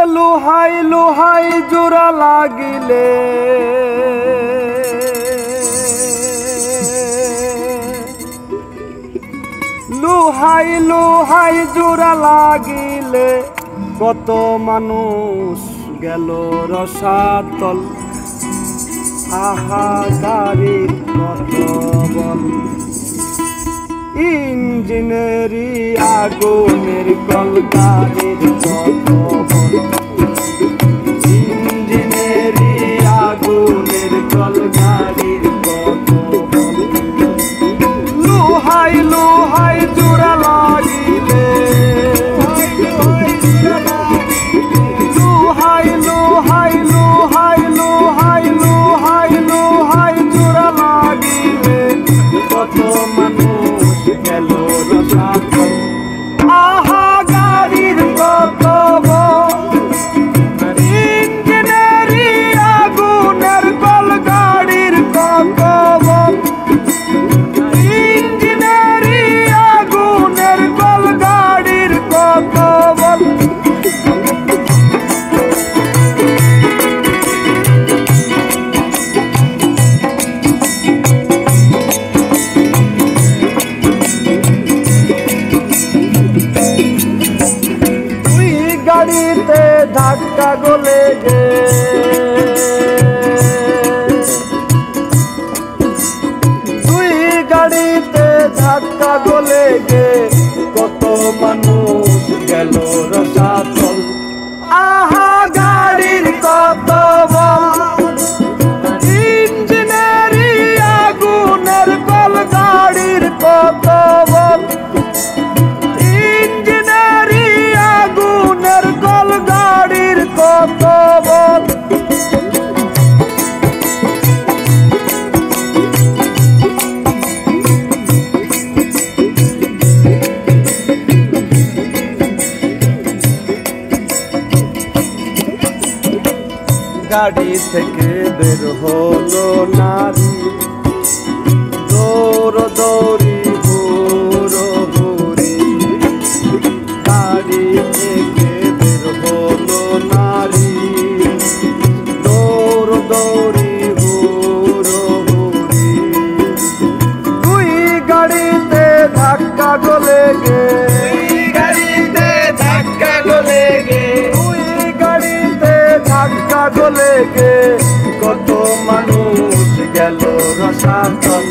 লোহাই লোহাই জোড়া লাগিলে লোহাই লোহাই জোড়া লাগিলে কত মানুষ গেল রসাতল হাহাকারের কত বল ইঞ্জিনেরি আগুনের কলকারের কত বল ইঞ্জিনেরি আগুনের কলকারের কত বল লোহাই লোহাই জোড়া লাগিলে লোহাই লোহাই লোহাই লোহাই লোহাই লোহাই জোড়া লাগিলে কত মানুষ গেল রসাতল আহা গাড়ির কত ইঞ্জিনেরি আগুনের কল গাড়ির কত ইঞ্জিনেরি আগুনের কল গাড়ির কত গাড়িতে ধাক্কা গলে গে তুই গাড়িতে ধাক্কা গলে গে কত মানুষ গেল রসাতল আহা গাড়ির কত ইঞ্জিনেরি আগুনের কল গাড়ির কত ইঞ্জিনেরি আগুনের কল গাড়ির কত বল গাড়ি থেকে বের হলো নারী দৌড় দৌড়ি হুড়ো হুড়ি গাড়ি থেকে বের হলো নারী দৌড় দৌড়ি হুড়ো হুড়ি তুই গাড়িতে ধাক্কা গলে গে গাড়িতে ধাক্কা গলে গে তুই গাড়িতে ধাক্কা গলে গে কত মানুষ গেল রসাতল